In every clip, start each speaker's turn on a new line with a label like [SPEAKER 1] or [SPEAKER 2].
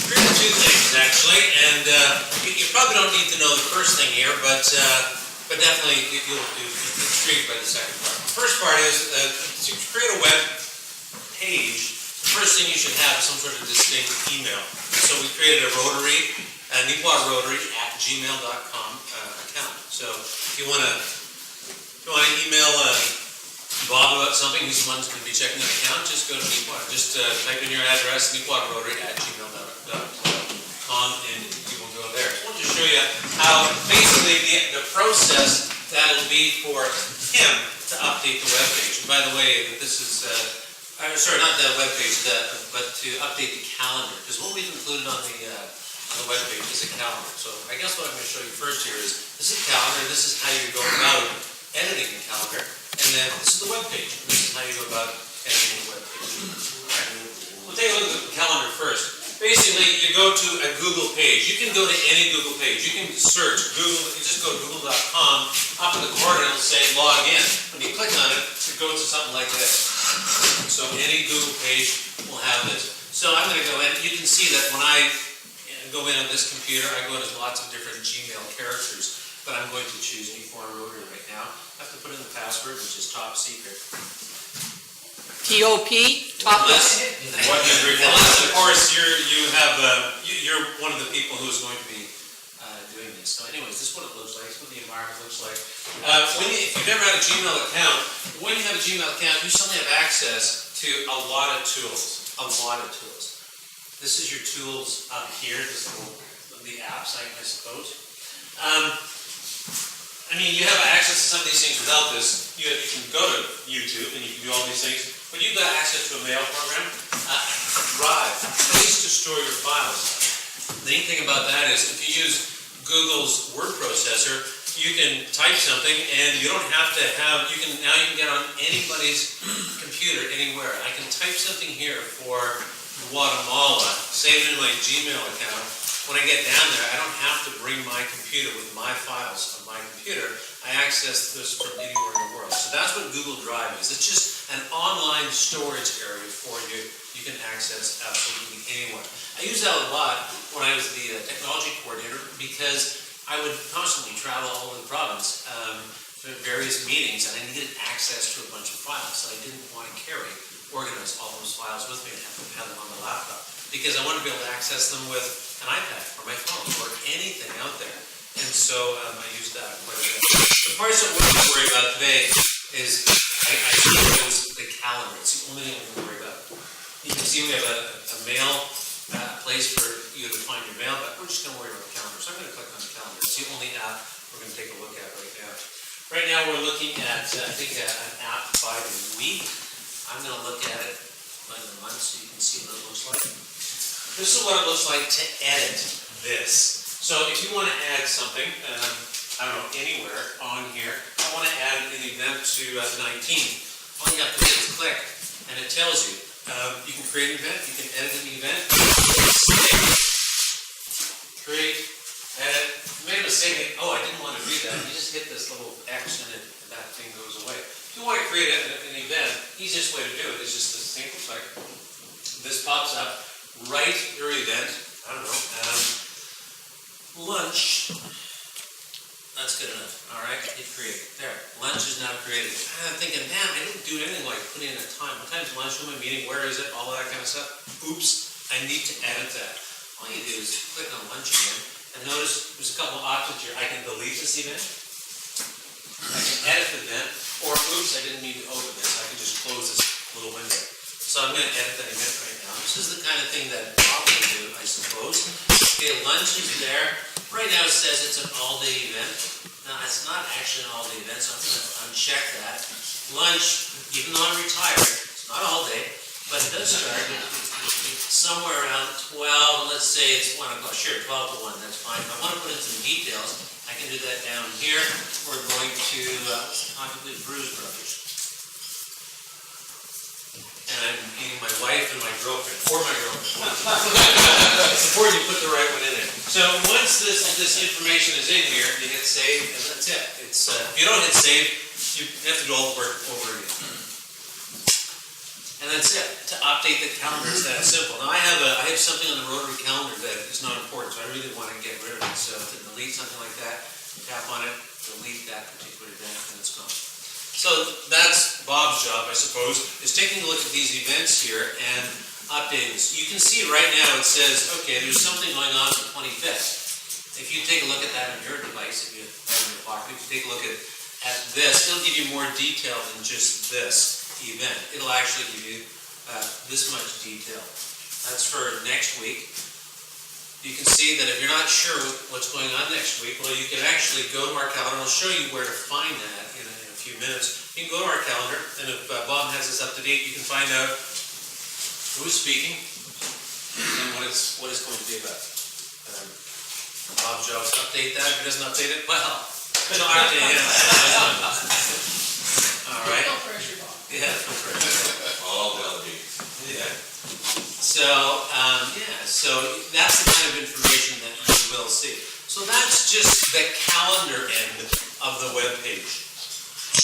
[SPEAKER 1] here's two things actually, and you probably don't need to know the first thing here, but definitely you'll be intrigued by the second part. The first part is to create a web page. The first thing you should have is some sort of distinct email. So we created a Rotary, Neepawa Rotary at gmail.com account. So if you want to email Bob about something, he's the one who's going to be checking the account, just go to Neepawa. Just type in your address, Neepawa Rotary at gmail.com, and you will go there. I want to show you how basically the process that'll be for him to update the web page. And by the way, this is sorry, not the web page, but to update the calendar, because what we've included on the web page is a calendar. So I guess what I'm going to show you first here is this is a calendar. This is how you go about editing the calendar, and then this is the web page. This is how you go about editing the web page. Right. We'll take a look at the calendar first. Basically, you go to a Google page. You can go to any Google page. You can search Google. You just go to google.com. Up in the corner, it'll say log in. When you click on it, it goes to something like this. So any Google page will have this. So I'm going to go in. You can see that when I go in on this computer, I go into lots of different Gmail characters. But I'm going to choose Neepawa Rotary right now. I have to put in the password, which is top secret.
[SPEAKER 2] TOP, top
[SPEAKER 1] secret. Unless, of course, you're one of the people who is going to be doing this. So anyways, this is what it looks like. This is what the environment looks like. If you've never had a Gmail account, when you have a Gmail account, you suddenly have access to a lot of tools. A lot of tools. This is your tools up here. This little, the apps, I suppose. I mean, you have access to some of these things without this. You can go to YouTube and you can do all these things, but you've got access to a mail program, Drive, place to store your files. The neat thing about that is if you use Google's word processor, you can type something and you don't have to have, now you can get on anybody's computer anywhere. I can type something here for Guatemala, save it in my Gmail account. When I get down there, I don't have to bring my computer with my files on my computer. I access this from anywhere in the world. So that's what Google Drive is. It's just an online storage area for you. You can access absolutely anywhere. I use that a lot when I was the technology coordinator because I would constantly travel all over the province to various meetings, and I needed access to a bunch of files. So I didn't want to organize all those files with me and have them on the laptop because I wanted to be able to access them with an iPad or my phone or anything out there. And so I use that quite a bit. The parts that we're going to worry about today is I chose the calendar. It's the only thing we're going to worry about. You can see we have a mail place for you to find your mail, but we're just going to worry about the calendar. So I'm going to click on the calendar. It's the only app we're going to take a look at right now. Right now we're looking at, I think, an app by the week. I'm going to look at it by the month so you can see what it looks like. This is what it looks like to edit this. So if you want to add something, I don't know, anywhere on here, I want to add an event to 19. All you have to do is click, and it tells you. You can create an event, you can edit an event, create, edit. You made a mistake, oh, I didn't want to do that. You just hit this little X and that thing goes away. If you want to create an event, easiest way to do it is just this thing looks like. This pops up. Write your event, I don't know, lunch, that's good enough, all right, hit create, there, lunch is now created. I'm thinking, man, I didn't do anything like putting in a time. What time's lunch, who am I meeting, where is it, all that kind of stuff. Oops, I need to edit that. All you do is click on lunch again, and notice there's a couple of options here. I can delete this event, I can edit the event, or oops, I didn't mean to open this, I can just close this little window. So I'm going to edit that event right now. This is the kind of thing that Bob will do, I suppose. Okay, lunch is there. Right now it says it's an all-day event. Now, it's not actually an all-day event, so I'm going to uncheck that. Lunch, even though I'm retired, it's not all day, but it does start somewhere around 12, let's say it's 1 o'clock. Sure, 12 to 1, that's fine. If I want to put in some details, I can do that down here. We're going to possibly Bruise Brothers. And I'm meeting my wife and my girlfriend, or my girlfriend. It's important you put the right one in there. So once this information is in here, you hit save, and that's it. It's if you don't hit save, you have to do all the work over again. And that's it. To update the calendar, it's that simple. Now I have something on the delete, something like that. Tap on it, delete that particular event, and it's gone. So that's Bob's job, I suppose, is taking a look at these events here and updating this. You can see right now it says, okay, there's something going on the 25th. If you take a look at that on your device, if you have it in your pocket, if you take a look at this, it'll give you more detail than just this event. It'll actually give you this much detail. That's for next week. You can see that if you're not sure what's going on next week, well, you can actually go to our calendar. I'll show you where to find that in a few minutes. You can go to our calendar, and if Bob has this up to date, you can find out who's speaking and what it's going to be about. Bob's job is to update that. If he doesn't update it, well, it's not up to him. All right.
[SPEAKER 2] No pressure, Bob.
[SPEAKER 1] Yeah, no pressure.
[SPEAKER 3] All delegate.
[SPEAKER 1] Yeah. So that's the kind of information that you will see. So that's just the calendar end of the web page.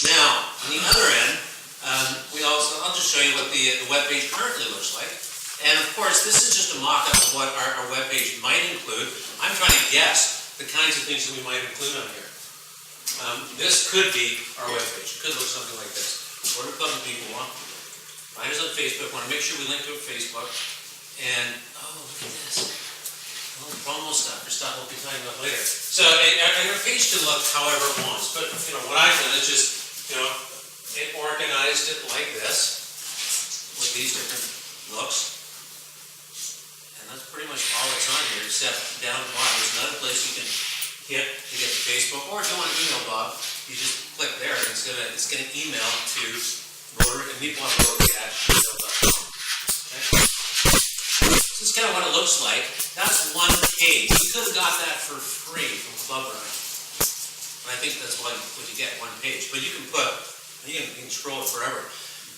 [SPEAKER 1] Now, on the other end, I'll just show you what the web page currently looks like. And of course, this is just a mock-up of what our web page might include. I'm trying to guess the kinds of things that we might include on here. This could be our web page. It could look something like this. Rotary Club of Neepawa. Find us on Facebook. Want to make sure we link to it Facebook. And, oh, look at this. A little promo stuff for stuff we'll be talking about later. So, and our page can look however it wants. But, what I've done is just, it organized it like this, with these different looks. And that's pretty much all that's on here, except down the bottom. There's another place you can hit to get to Facebook. Or if you want to email Bob, you just click there, and it's gonna email to Neepawa@gmail.com. Okay? This is kind of what it looks like. That's one page. You could have got that for free from Club Run. And I think that's what you get, one page. But you can scroll it forever.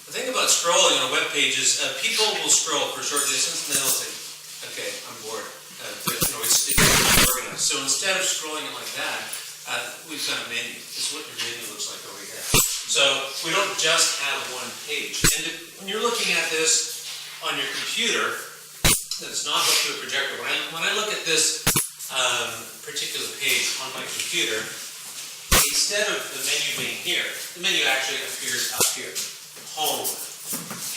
[SPEAKER 1] The thing about scrolling on a web page is people will scroll for a short distance and then they'll say, okay, I'm bored. It's organized. So instead of scrolling it like that, we've got a menu. This is what your menu looks like over here. So we don't just have one page. And when you're looking at this on your computer, that's not hooked to a projector. When I look at this particular page on my computer, instead of the menu being here, the menu actually appears up here. Home,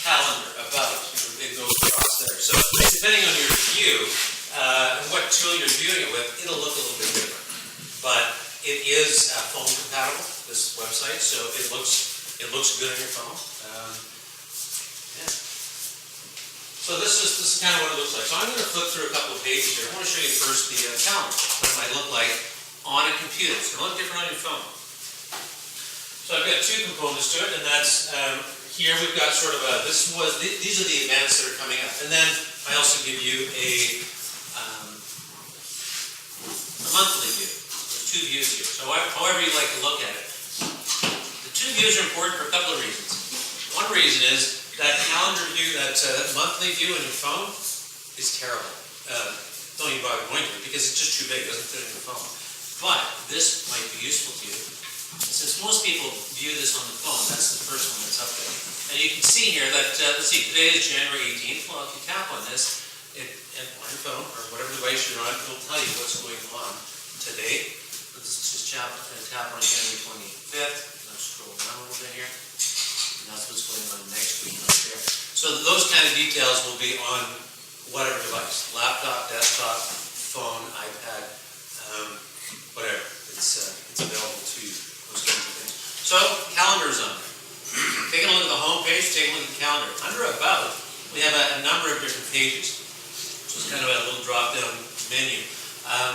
[SPEAKER 1] calendar, about, it goes across there. So depending on your view and what tool you're viewing it with, it'll look a little bit different. But it is phone compatible, this website, so it looks good on your phone. Yeah. So this is kind of what it looks like. So I'm going to flip through a couple of pages here. I want to show you first the calendar, what it might look like on a computer. It's going to look different on your phone. So I've got two components to it, and that's here we've got sort of these are the events that are coming up, and then I also give you a monthly view. There's two views here. So however you like to look at it, the two views are important for a couple of reasons. One reason is that calendar view, that monthly view on your phone is terrible. Don't even bother going to it because it's just too big. It doesn't fit in your phone. But this might be useful to you. Since most people view this on the phone, that's the first one that's up there. And you can see here that, let's see, today is January 18th. Well, if you tap on this, on your phone, or whatever device you're on, it'll tell you what's going on today. Let's just tap on January 25th. Let's scroll down a little bit here. And that's what's going on next week right there. So those kind of details will be on whatever device. Laptop, desktop, phone, iPad, whatever. It's available to you. So, calendar's on there. Taking a look at the home page, take a look at the calendar. Under About, we have a number of different pages. So it's kind of a little drop-down menu.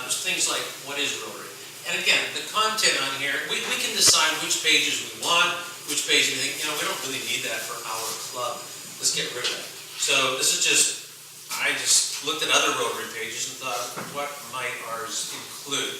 [SPEAKER 1] There's things like, what is Rotary? And again, the content on here, we can decide which pages we want, which pages we think, we don't really need that for our club. Let's get rid of that. So this is I just looked at other Rotary pages and thought, what might ours include?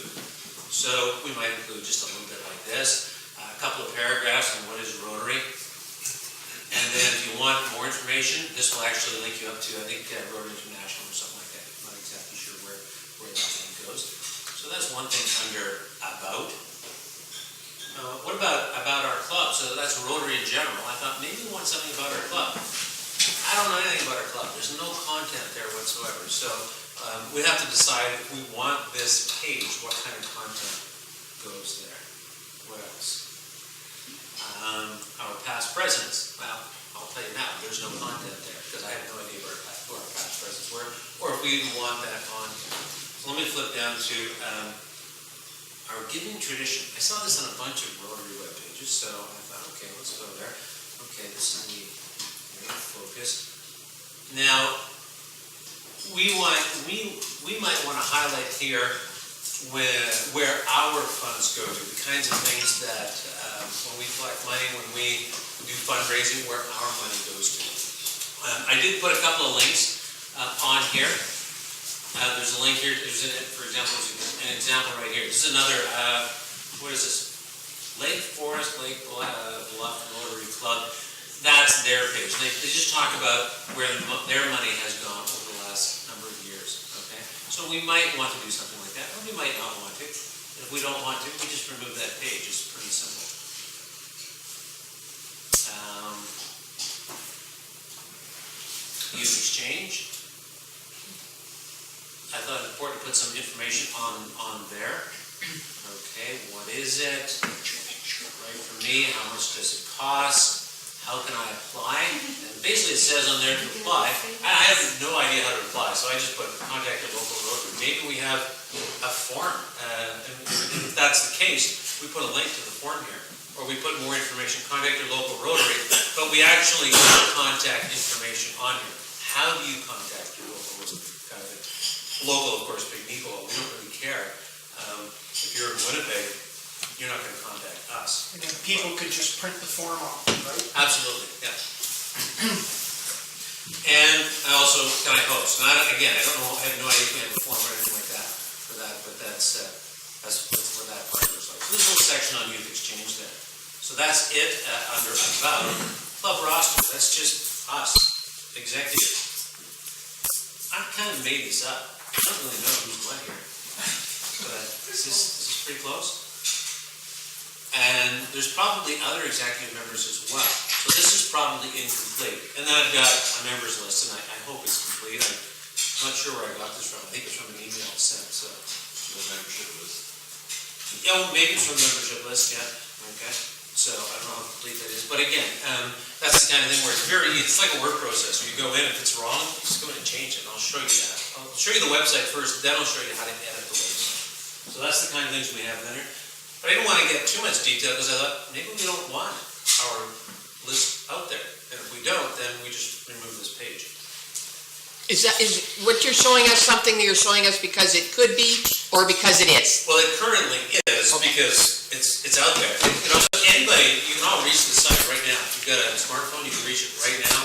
[SPEAKER 1] So we might include just a little bit like this. A couple of paragraphs on what is Rotary. And then if you want more information, this will actually link you up to, I think, Rotary International or something like that. I'm not exactly sure where that one goes. So that's one thing under About. What about our club? So that's Rotary in general. I thought maybe we want something about our club. I don't know anything about our club. There's no content there whatsoever. So we have to decide if we want this page, what kind of content goes there. What else? Our past presidents. Well, I'll tell you now, there's no content there because I have no idea where our past presidents were, or if we even want that on here. So let me flip down to our giving tradition. I saw this on a bunch of Rotary web pages, so I thought, okay, let's go there. Okay, this is the focus. Now, we might want to highlight here where our funds go to, the kinds of things that when we collect money, when we do fundraising, where our money goes to. I did put a couple of links on here. There's a link here. There's for example, an example right here. This is another. What is this? Lake Forest Lake Bluff Rotary Club. That's their page. They just talk about where their money has gone over the last number of years. Okay, so we might want to do something like that, or we might not want to. If we don't want to, we just remove that page. It's pretty simple. Youth exchange. I thought it important to put some information on there. Okay, what is it? Right for me, how much does it cost? How can I apply? And basically it says on there to apply. I have no idea how to apply, so I just put contact your local Rotary. Maybe we have a form. And if that's the case, we put a link to the form here. Or we put more information, contact your local Rotary, but we actually put contact information on here. How do you contact your local Rotary? Local, of course, big Neepawa, we don't really care. If you're in Winnipeg, you're not going to contact us.
[SPEAKER 2] And then people could just print the form off, right?
[SPEAKER 1] Absolutely, yeah. And I also, can I host? And again, I don't know, I have no idea if we have a form or anything like that for that, but that's what that part looks like. So this little section on youth exchange there. So that's it under About. Club roster, that's just us, executives. I kind of made this up. I don't really know who's what here. But this is pretty close. And there's probably other executive members as well. So this is probably incomplete. And then I've got a members list, and I hope it's complete. I'm not sure where I got this from. I think it's from an email sent. So the membership list. Yeah, well, maybe it's from the membership list. Yeah. Okay. So I don't know how complete that is. But again, that's the kind of thing where it's like a word process. When you go in, if it's wrong, just go in and change it. And I'll show you that. I'll show you the website first, then I'll show you how to edit the website. So that's the kind of things we have in there. But I didn't want to get too much detail because I thought maybe we don't want our list out there. And if we don't, then we just remove this page.
[SPEAKER 3] Is what you're showing us something that you're showing us because it could be or because it is?
[SPEAKER 1] Well, it currently is because it's out there. You know, anybody, you can all reach the site right now. If you've got a smartphone, you can reach it right now.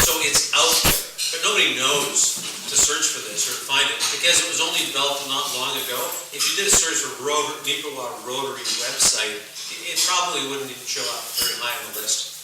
[SPEAKER 1] So it's out there, but nobody knows to search for this or to find it because it was only developed not long ago. If you did a search for Neepawa Rotary website, it probably wouldn't even show up very high on the list.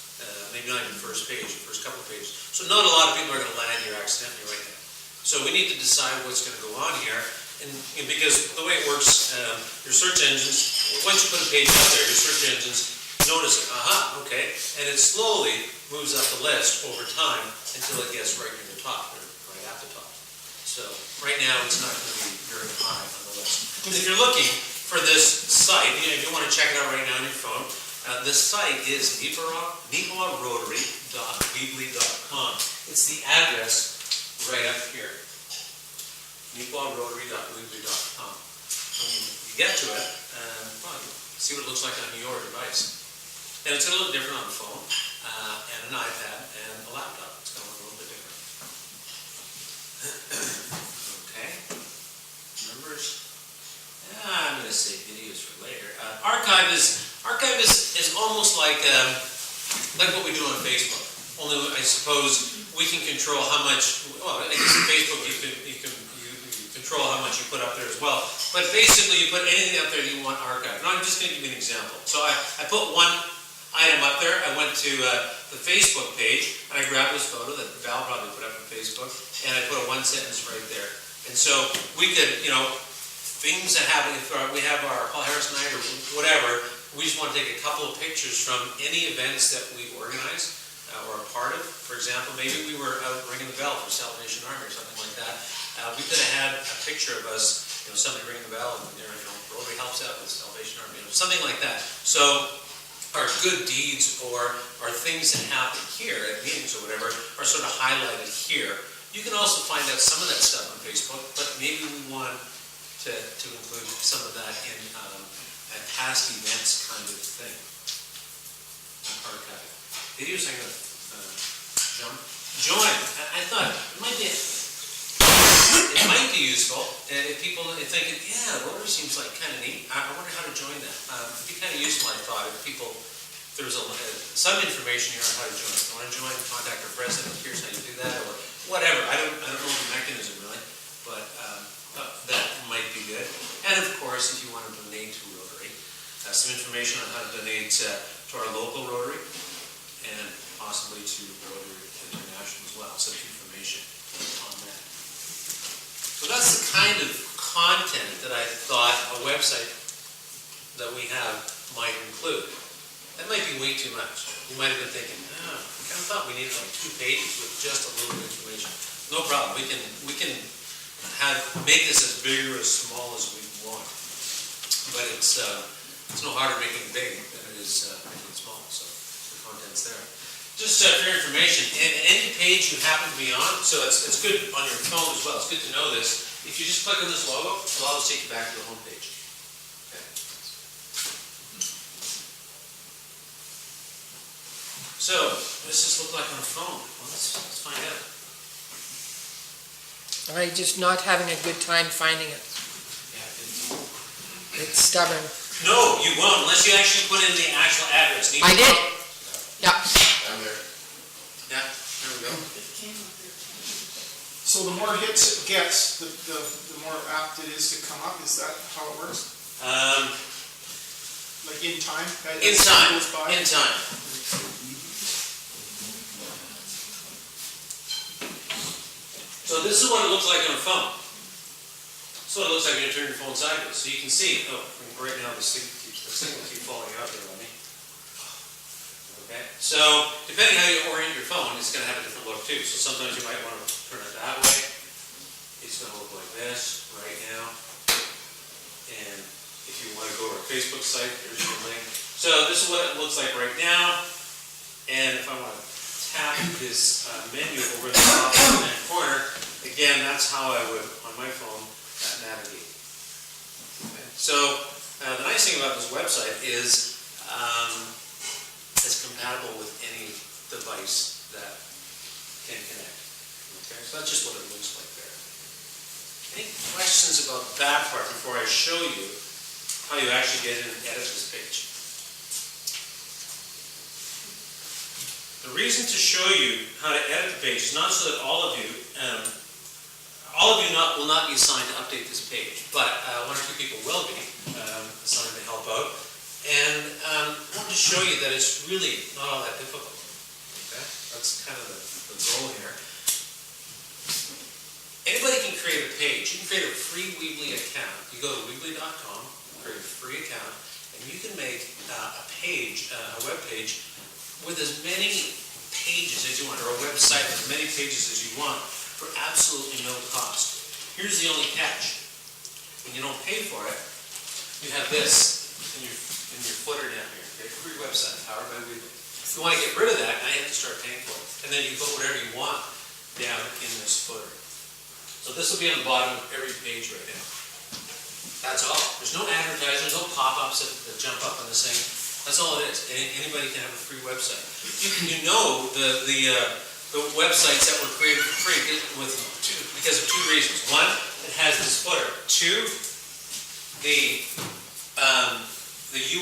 [SPEAKER 1] Maybe not even the first page, the first couple of pages. So not a lot of people are going to land here accidentally right now. So we need to decide what's going to go on here. And because the way it works, your search engines, once you put a page out there, your search engines notice it. Aha, okay. And it slowly moves up the list over time until it gets right near the top, or right at the top. So right now it's not going to be very high on the list. If you're looking for this site, if you want to check it out right now on your phone, this site is neepawarotary.weebly.com. It's the address right up here. neepawarotary.weebly.com. When you get to it, see what it looks like on your device. And it's going to look different on the phone, and an iPad, and a laptop. It's going to look a little bit different. Okay. Numbers. I'm going to say videos for later. Archive is almost like what we do on Facebook. Only I suppose we can control how much. Well, I guess on Facebook you control how much you put up there as well. But basically, you put anything up there you want archived. Now I'm just going to give you an example. So I put one item up there. I went to the Facebook page and I grabbed this photo that Val probably put up on Facebook, and I put a one sentence right there. And so we could, things that happen. If we have our Paul Harris night or whatever, we just want to take a couple of pictures from any events that we organize or a part of. For example, maybe we were out ringing the bell for Salvation Army or something like that, We could have had a picture of us, somebody ringing the bell, and Rotary helps out with Salvation Army, something like that. So our good deeds or things that happen here at meetings or whatever are sort of highlighted here. You can also find out some of that stuff on Facebook, but maybe we want to include some of that in a past events kind of thing. Archive. Videos, I'm going to join. I thought it might be useful if people are thinking, yeah, Rotary seems like kind of neat. I wonder how to join that. It'd be kind of useful, I thought, if there was some information here on how to join. If you want to join, contact our president. Here's how you do that, or whatever. I don't know the mechanism really, but that might be good. And of course, if you want to donate to Rotary, some information on how to donate to our local Rotary and possibly to Rotary International as well. Some information on that. So that's the kind of content that I thought a website that we have might include. That might be way too much. You might have been thinking, I kind of thought we needed like 2 pages with just a little bit of information. No problem. We can make this as big or as small as we want. But it's no harder making it big than it is making it small. So the content's there. Just for your information, any page you happen to be on, so it's good on your phone as well. It's good to know this. If you just click on this logo, it'll always take you back to the home page. Okay. So, what does this look like on a phone? Well, let's find out.
[SPEAKER 3] I'm just not having a good time finding it.
[SPEAKER 1] Yeah,
[SPEAKER 3] It's stubborn.
[SPEAKER 1] no, you won't, unless you actually put in the actual address.
[SPEAKER 3] I did. Yeah.
[SPEAKER 1] Down there. Yeah, there we go.
[SPEAKER 2] So the more hits it gets, the more apt it is to come up. Is that how it works? Like in time?
[SPEAKER 1] In time. In time. So this is what it looks like on a phone. This is what it looks like when you turn your phone sideways. So you can see, right now the signal keeps falling out there on me. Okay, so depending how you orient your phone, it's going to have a different look too. So sometimes you might want to turn it that way. It's going to look like this right now. And if you want to go to our Facebook site, there's your link. So this is what it looks like right now. And if I want to tap this menu over the top left corner, again, that's how I would, on my phone, navigate. Okay. So the nice thing about this website is it's compatible with any device that can connect. Okay, so that's just what it looks like there. Any questions about that part before I show you how you actually get in and edit this page? The reason to show you how to edit the page is not so that all of you will not be assigned to update this page, but 1 or 2 people will be assigned to help out. And I want to show you that it's really not all that difficult. Okay? That's kind of the goal here. Anybody can create a page. You can create a free Weebly account. You go to weebly.com, create a free account, and you can make a page, a web page, with as many pages as you want, or a website with as many pages as you want, for absolutely no cost. Here's the only catch. When you don't pay for it, you have this in your footer down here. Okay? Free website, powered by Weebly. If you want to get rid of that, now you have to start paying for it. And then you put whatever you want down in this footer. So this will be on the bottom of every page right now. That's all. There's no advertisements, no pop-ups that jump up on this thing. That's all it is. Anybody can have a free website. The websites that were created for free because of 2 reasons. 1, it has this footer. 2, the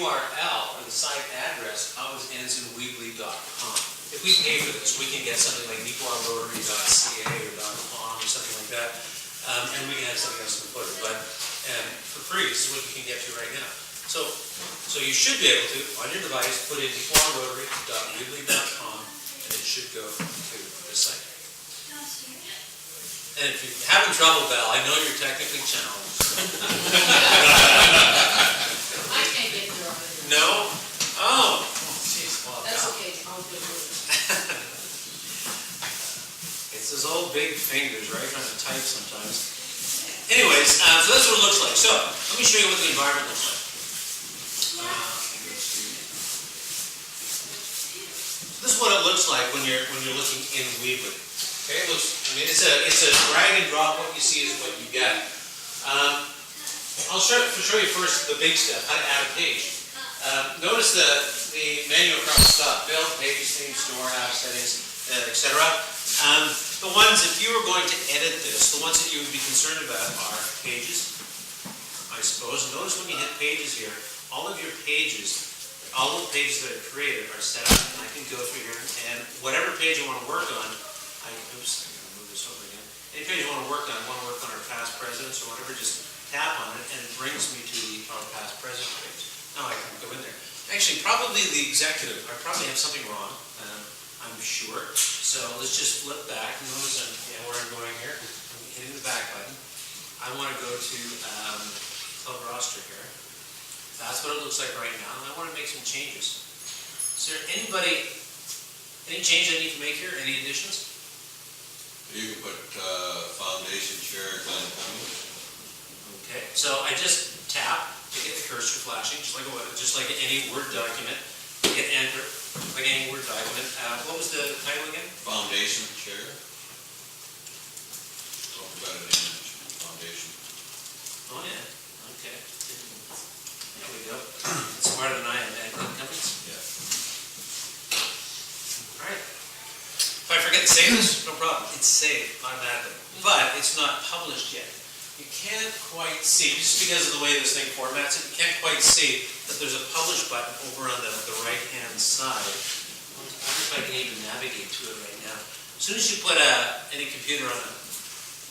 [SPEAKER 1] URL or the site address always ends in weebly.com. If we pay for this, we can get something like neepawarotary.ca or .com or something like that, and we can have something else in the footer. But for free, this is what you can get to right now. So you should be able to, on your device, put in neepawarotary.weebly.com, and it should go to this site. And if you're having trouble, Val, I know you're technically challenged.
[SPEAKER 4] I can't get through it.
[SPEAKER 1] No? Oh, jeez. Well,
[SPEAKER 4] That's
[SPEAKER 1] Val.
[SPEAKER 4] okay, I'll do it.
[SPEAKER 1] It's those old big fingers, right? Trying to type sometimes. So that's what it looks like. So let me show you what the environment looks like. This is what it looks like when you're looking in Weebly. Okay, it looks. I mean, it's a drag and drop. What you see is what you get. I'll show you first the big step, how to add a page. Notice the menu across the top: build, pages, themes, store, app settings, etc. The ones, if you were going to edit this, the ones that you would be concerned about are pages, I suppose. Notice when you hit pages here, all of your pages. All of the pages that are created are set up, and I can go through here, and whatever page I want to work on, I'm going to move this over again. Any page I want to work on our past presidents or whatever, just tap on it, and it brings me to our past president page. Now I can go in there. Actually, probably the executive, I probably have something wrong, I'm sure. So let's just flip back, notice where I'm going here. I'm hitting the back button. I want to go to club roster here. That's what it looks like right now, and I want to make some changes. Is there any change I need to make here? Any additions?
[SPEAKER 5] You can put foundation chair Glenn Cummings.
[SPEAKER 1] Okay, so I just tap to get the cursor flashing, just like any Word document. Hit enter, like any Word document. What was the title again?
[SPEAKER 5] Foundation chair. Talk about it in foundation.
[SPEAKER 1] Oh yeah, okay. There we go. Smarter than I am, Glenn Cummings.
[SPEAKER 5] Yeah.
[SPEAKER 1] All right. If I forget to save this, no problem. It's saved automatically. But it's not published yet. You can't quite see, just because of the way this thing formats it, you can't quite see that there's a publish button over on the right-hand side. I wonder if I can even navigate to it right now. As soon as you put any computer on a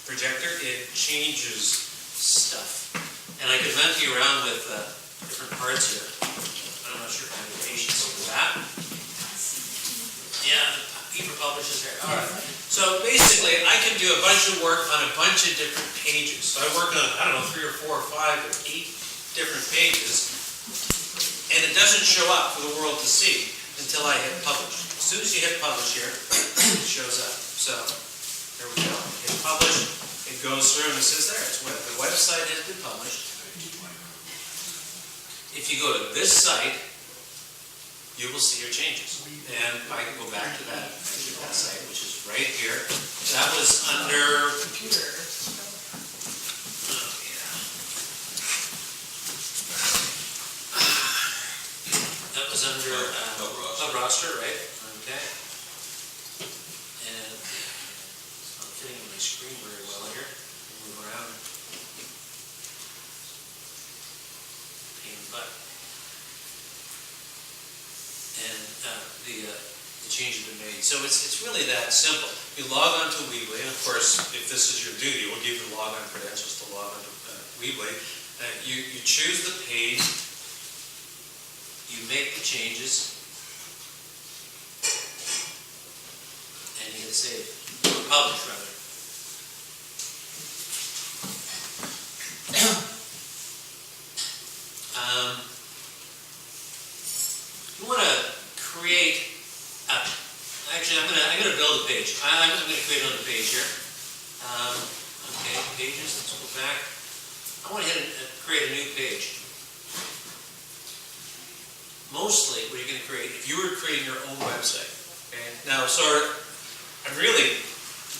[SPEAKER 1] projector, it changes stuff. And I can monkey around with different parts here. I'm not sure if I have the patience for that. Yeah, even publishes here. All right. So basically, I can do a bunch of work on a bunch of different pages. So I work on, 3 or 4 or 5 or 8 different pages, and it doesn't show up for the world to see until I hit publish. As soon as you hit publish here, it shows up. So there we go. Hit publish. It goes through and it says there, the website has been published. If you go to this site, you will see your changes. And I can go back to that site, which is right here. That was under computer. Oh, yeah. That was under club roster, right? Okay. And it's not fitting in my screen very well here. Move around. Pain in the butt. And the change has been made. So it's really that simple. You log on to Weebly, and of course, if this is your duty, we'll give you the logon credentials to log on to Weebly. You choose the page, you make the changes, and you hit save. Or publish, rather. You want to create actually, I'm gonna build a page. I'm gonna create another page here. Okay, pages. Let's go back. I want to create a new page. Mostly, what you're going to create, if you were creating your own website. Okay. Now, so I've really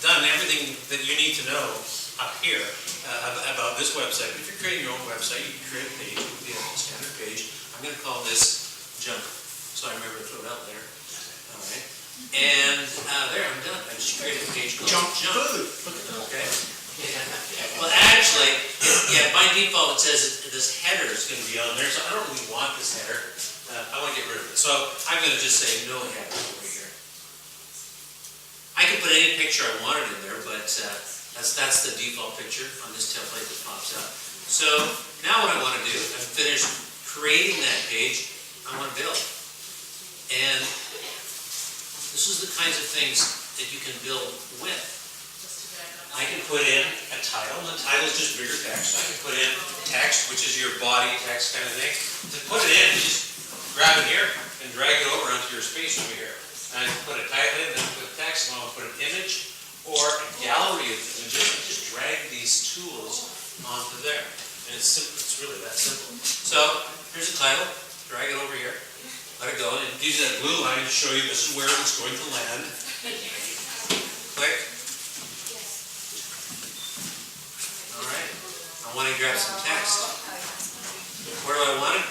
[SPEAKER 1] done everything that you need to know up here about this website. But if you're creating your own website, you can create a page. It would be a standard page. I'm going to call this junk. So I remember to throw it out there. All right. And there, I'm done. I just created a page called Junk. Okay. Yeah. Well, actually, yeah, by default it says this header is going to be on there, so I don't really want this header. I want to get rid of it. So I'm going to just say no header over here. I can put any picture I wanted in there, but that's the default picture on this template that pops up. So now what I want to do, I've finished creating that page, I want to build. And this is the kinds of things that you can build with. I can put in a title, and the title is just bigger text. I can put in text, which is your body text kind of thing. To put it in, you just grab it here and drag it over onto your space over here. And I can put a title in, then put text, and I'll put an image or a gallery of images. I just drag these tools onto there. And it's simple, it's really that simple. So, here's the title, drag it over here, let it go, and it gives you that blue line to show you this is where it's going to land. Click. All right, I want to grab some text. Where do I want it?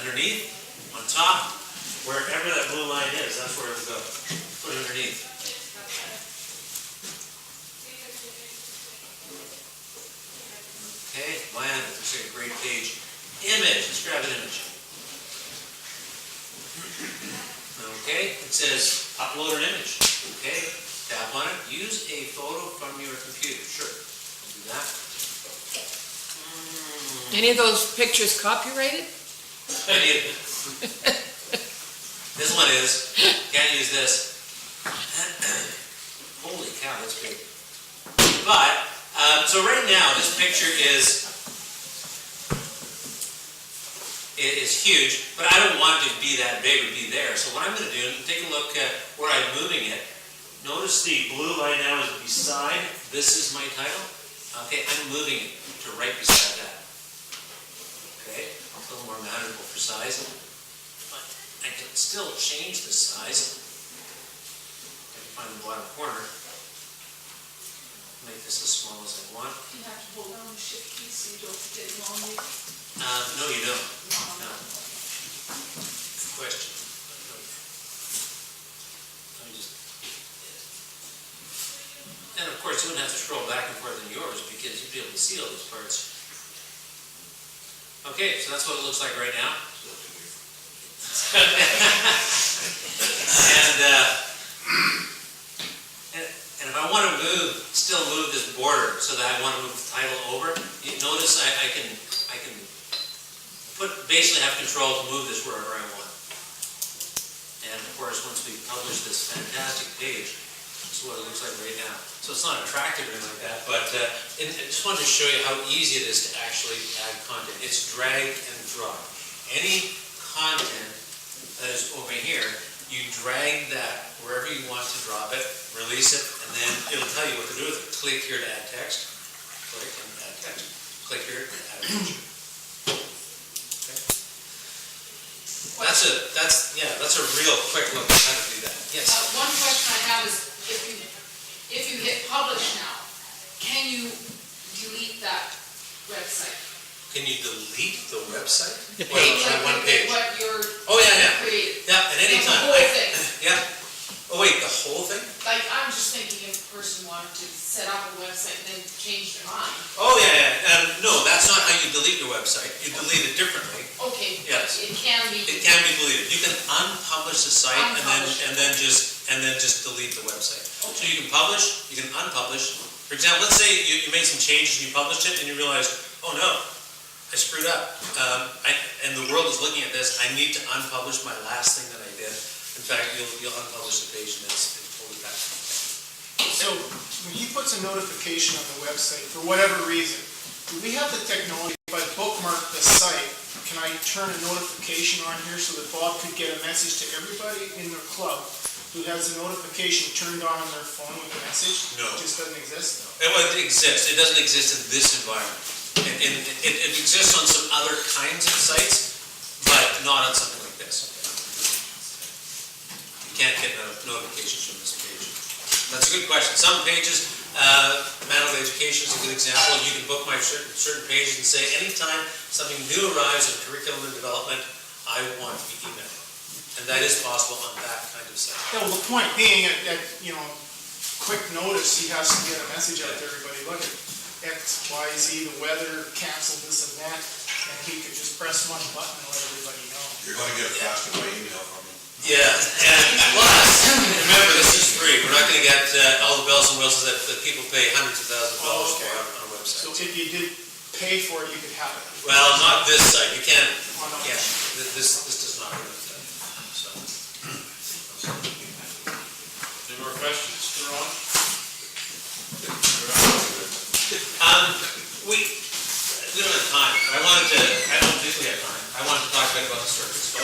[SPEAKER 1] Underneath, on top, wherever that blue line is, that's where it'll go. Put it underneath. Okay, land, it's a great page. Image, let's grab an image. Okay, it says upload an image. Okay, tap on it. Use a photo from your computer. Sure, I'll do that.
[SPEAKER 3] Any of those pictures copyrighted?
[SPEAKER 1] This one is. Can't use this. Holy cow, that's big. But, so right now, this picture is huge, but I don't want it to be that big or be there. So what I'm going to do, take a look at where I'm moving it. Notice the blue line now is beside. This is my title. Okay, I'm moving it to right beside that. Okay, a little more manageable for size. But I can still change the size. I can find the bottom corner. Make this as small as I want.
[SPEAKER 4] You have to hold down the shift key so you don't get long.
[SPEAKER 1] No, you don't. No. Good question. Let me just. And of course, you wouldn't have to scroll back and forth in yours because you'd be able to see all these parts. Okay, so that's what it looks like right now. And if I want to still move this border so that I want to move the title over, you notice I can basically have control to move this wherever I want. And of course, once we publish this fantastic page, this is what it looks like right now. So it's not attractive or anything like that, but I just wanted to show you how easy it is to actually add content. It's drag and drop. Any content that is over here, you drag that wherever you want to drop it, release it, and then it'll tell you what to do with it. Click here to add text. Click and add text. Click here to add a picture. Okay. That's a real quick look at how to do that. Yes.
[SPEAKER 4] One question I have is, if you hit publish now, can you delete that website?
[SPEAKER 1] Can you delete the website?
[SPEAKER 3] The page.
[SPEAKER 1] One page.
[SPEAKER 4] What you're
[SPEAKER 1] Oh, yeah.
[SPEAKER 4] creating.
[SPEAKER 1] Yeah, at any
[SPEAKER 4] The
[SPEAKER 1] time.
[SPEAKER 4] whole thing.
[SPEAKER 1] Yeah. Oh, wait, the whole thing?
[SPEAKER 4] Like, I'm just thinking if a person wanted to set up a website and then change their mind.
[SPEAKER 1] Oh, yeah. No, that's not how you delete your website. You delete it differently.
[SPEAKER 4] Okay.
[SPEAKER 1] Yes.
[SPEAKER 4] It can be.
[SPEAKER 1] It can be deleted. You can unpublish the site
[SPEAKER 4] Unpublish.
[SPEAKER 1] and then just delete the website. So
[SPEAKER 4] Okay.
[SPEAKER 1] you can publish, you can unpublish. For example, let's say you made some changes and you published it and you realized, oh no, I screwed up. And the world is looking at this. I need to unpublish my last thing that I did. In fact, you'll unpublish the page and it's totally back.
[SPEAKER 2] So when he puts a notification on the website, for whatever reason, do we have the technology, if I bookmark the site, can I turn a notification on here so that Bob could get a message to everybody in their club who has a notification turned on their phone with a message?
[SPEAKER 1] No.
[SPEAKER 2] It just doesn't exist though.
[SPEAKER 1] It exists. It doesn't exist in this environment. It exists on some other kinds of sites, but not on something like this. You can't get notifications from this page. That's a good question. Some pages, Manual Education is a good example. You can bookmark certain pages and say, anytime something new arrives in curriculum and development, I want to be emailed. And that is possible on that kind of site.
[SPEAKER 2] Yeah, well, the point being at quick notice, he has to get a message out to everybody, look at X, Y, Z, the weather, cancel this and that, and he could just press one button and let everybody know.
[SPEAKER 5] You're gonna get a faster by email from me.
[SPEAKER 1] Yeah, and plus, remember, this is free. We're not going to get all the bells and whistles that people pay hundreds of thousands of dollars for on a website.
[SPEAKER 2] So if you did pay for it, you could have it.
[SPEAKER 1] Well, not this site. You can't.
[SPEAKER 2] Oh, no.
[SPEAKER 1] Yeah, this does not work. So.
[SPEAKER 6] Any more questions for Ron?
[SPEAKER 1] We don't have time. I don't think we have time. I wanted to talk a bit about the circuits.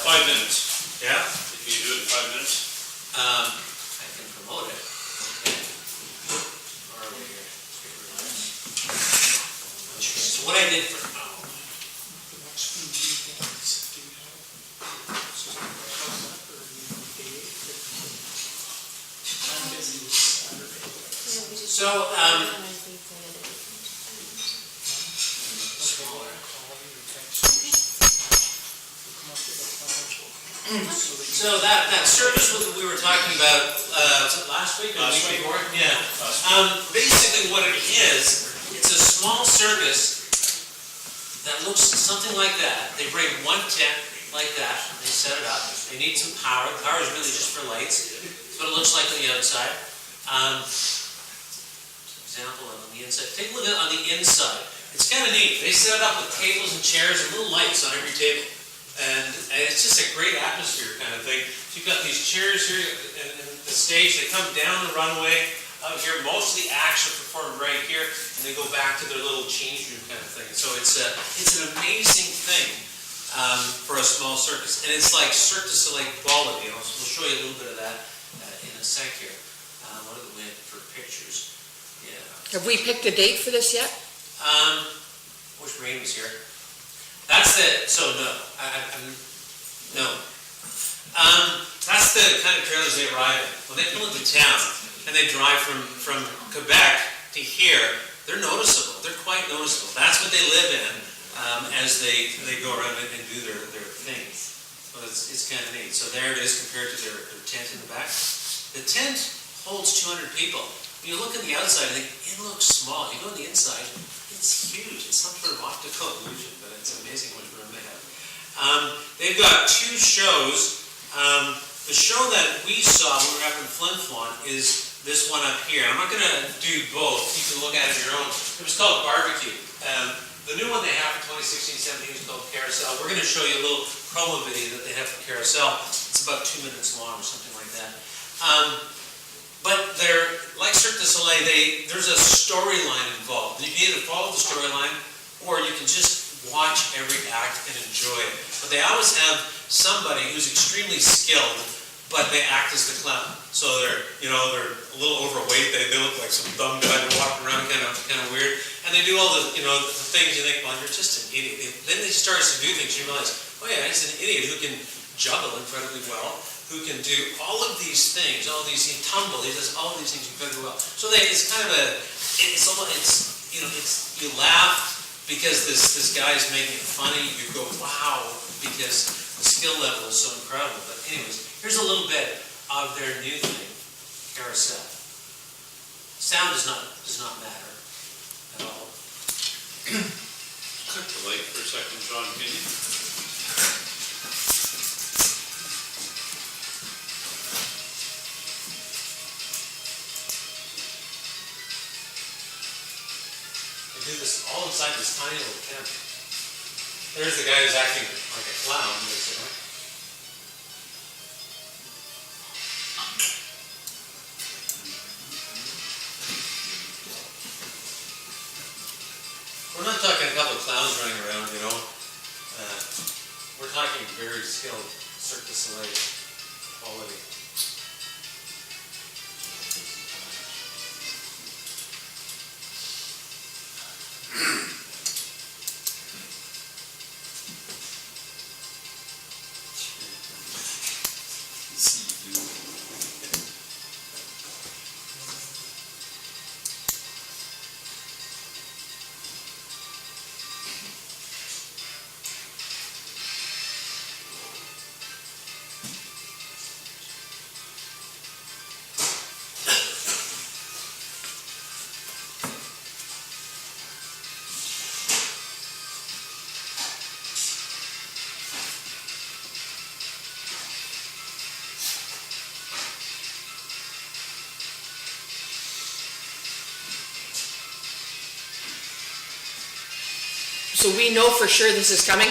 [SPEAKER 6] 5 minutes.
[SPEAKER 1] Yeah?
[SPEAKER 6] If you do it in 5 minutes.
[SPEAKER 1] I can promote it. Okay. Where are we here? Let's get rid of this. So what I did for,
[SPEAKER 2] The next few weekends, do you have something else up or you need a date? I'm busy this Saturday.
[SPEAKER 1] so,
[SPEAKER 2] Smaller. Call you or text you or something. We'll come up with a plan. So that you-
[SPEAKER 1] so that service we were talking about, was it last week or the
[SPEAKER 6] Last
[SPEAKER 1] week
[SPEAKER 6] week.
[SPEAKER 1] before? Yeah. Basically what it is, it's a small circus that looks something like that. They bring one tent like that, they set it up, they need some power. The power is really just for lights. That's what it looks like on the outside. Example on the inside. Take a look at it on the inside. It's kind of neat. They set it up with tables and chairs and little lights on every table. And it's just a great atmosphere kind of thing. So you've got these chairs here and the stage. They come down the runway out here. Most of the acts are performed right here, and they go back to their little change room kind of thing. So it's an amazing thing for a small circus, and it's like Cirque du Soleil quality. We'll show you a little bit of that in a sec here. What are the way for pictures? Yeah.
[SPEAKER 3] Have we picked a date for this yet?
[SPEAKER 1] Wish Rain was here. That's the, so no, no. That's the kind of trailers they arrive in. When they pull into town and they drive from Quebec to here, they're noticeable. They're quite noticeable. That's what they live in as they go around and do their thing. So it's kind of neat. So there it is compared to their tent in the back. The tent holds 200 people. When you look at the outside, I think it looks small. You go on the inside, it's huge. It's some sort of optical illusion, but it's amazing what room they have. They've got two shows. The show that we saw when we were up in Flin Flon is this one up here. I'm not going to do both. You can look at it on your own. It was called Barbecue. The new one they have for 2016-17 is called Carousel. We're going to show you a little promo video that they have for Carousel. It's about 2 minutes long or something like that. But they're, like Cirque du Soleil, there's a storyline involved. You can either follow the storyline, or you can just watch every act and enjoy it. But they always have somebody who's extremely skilled, but they act as the clown. So they're a little overweight. They look like some dumb guy that walk around kind of weird. And they do all the things you think, well, you're just an idiot. Then they start to do things, you realize, oh yeah, he's an idiot who can juggle incredibly well, who can do all of these things, all these, he does all these things incredibly well. So it's kind of you laugh because this guy is making it funny. You go, wow, because the skill level is so incredible. But anyways, here's a little bit of their new thing, Carousel. Sound does not matter at all.
[SPEAKER 6] Cut the light for a second, John, can you?
[SPEAKER 1] They do this all inside this tiny little tent. There's the guy who's acting like a clown, basically. We're not talking a couple of clowns running around, we're talking very skilled Cirque du Soleil quality.
[SPEAKER 3] So we know for sure this is coming?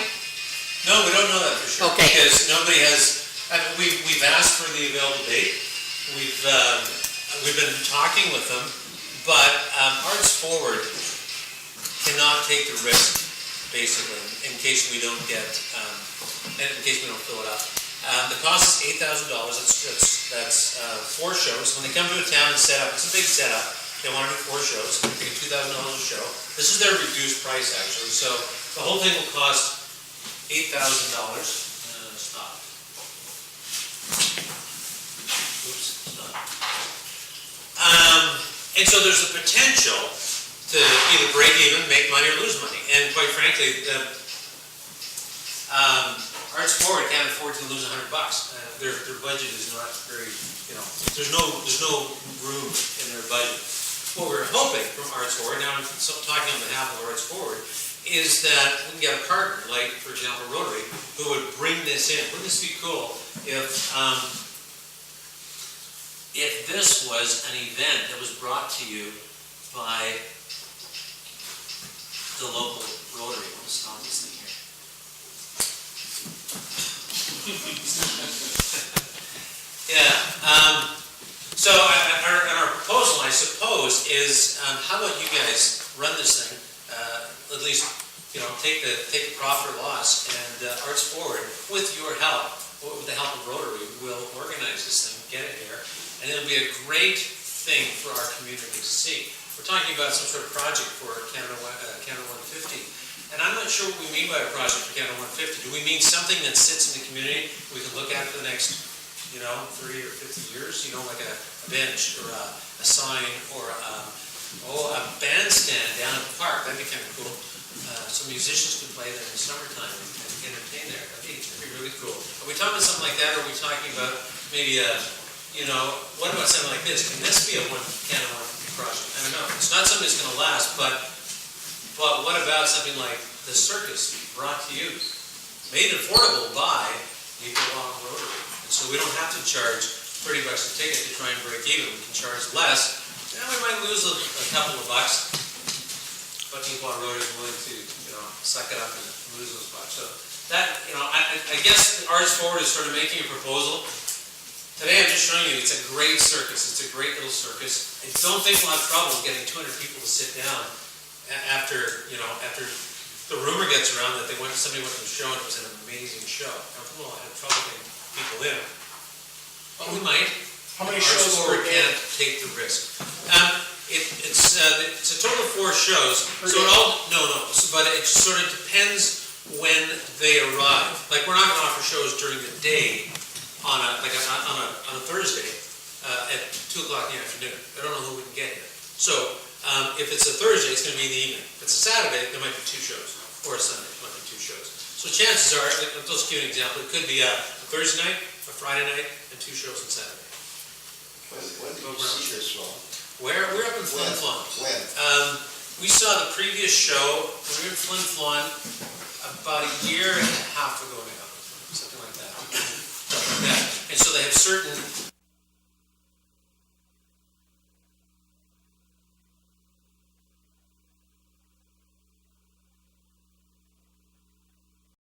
[SPEAKER 1] No, we don't know that for sure.
[SPEAKER 3] Okay.
[SPEAKER 1] Because nobody has, we've asked for the available date. We've been talking with them, but Arts Forward cannot take the risk, basically, in case we don't get, in case we don't fill it up. The cost is $8,000. That's 4 shows. When they come to a town and set up, it's a big setup. They want to do 4 shows, they get $2,000 a show. This is their reduced price, actually, so the whole thing will cost $8,000. Stop. Oops, stop. And so there's the potential to either break even, make money, or lose money. And quite frankly, Arts Forward can't afford to lose $100. Their budget is not very, there's no room in their budget. What we're hoping from Arts Forward, now I'm talking on behalf of Arts Forward, is that we can get a partner, like, for example, Rotary, who would bring this in. Wouldn't this be cool if this was an event that was brought to you by the local Rotary? I'm going to stop this thing here. Yeah. So our proposal, I suppose, is how about you guys run this thing? At least, take the profit or loss, and Arts Forward, with your help, with the help of Rotary, will organize this thing, get it here, and it'll be a great thing for our community to see. We're talking about some sort of project for Canada 150, and I'm not sure what we mean by a project for Canada 150. Do we mean something that sits in the community we can look at for the next 30 or 50 years, like a bench or a sign or a bandstand down at the park? That'd be kind of cool. So musicians could play there in the summertime and entertain there. That'd be really cool. Are we talking about something like that, or are we talking about maybe what about something like this? Can this be a Canada 150 project? I don't know. It's not something that's going to last, but what about something like the circus brought to you, made affordable by Neepawa Rotary? So we don't have to charge $30 a ticket to try and break even. We can charge less. Now we might lose a couple of bucks, but Neepawa Rotary is willing to, suck it up and lose those bucks. So that, I guess Arts Forward is sort of making a proposal. Today I'm just showing you it's a great circus. It's a great little circus. I don't think we'll have trouble getting 200 people to sit down after the rumor gets around that somebody went to the show and it was an amazing show. Now we'll have trouble getting people in. But we might.
[SPEAKER 2] How many
[SPEAKER 1] Arts
[SPEAKER 2] shows
[SPEAKER 1] Forward
[SPEAKER 2] per day?
[SPEAKER 1] can't take the risk. It's a total of 4 shows. So it all but it sort of depends when they arrive. Like, we're not going to offer shows during the day on a Thursday at 2 o'clock in the afternoon. I don't know who we can get here. So if it's a Thursday, it's going to be in the evening. If it's a Saturday, there might be 2 shows, or a Sunday, there might be 2 shows. So chances are, I'll just give you an example. It could be a Thursday night, a Friday night, and 2 shows on Saturday.
[SPEAKER 7] When did you see this one?
[SPEAKER 1] We're up in Flin Flon.
[SPEAKER 7] When?
[SPEAKER 1] We saw the previous show when we were in Flin Flon about a year and a half ago now, something like that. And so they have certain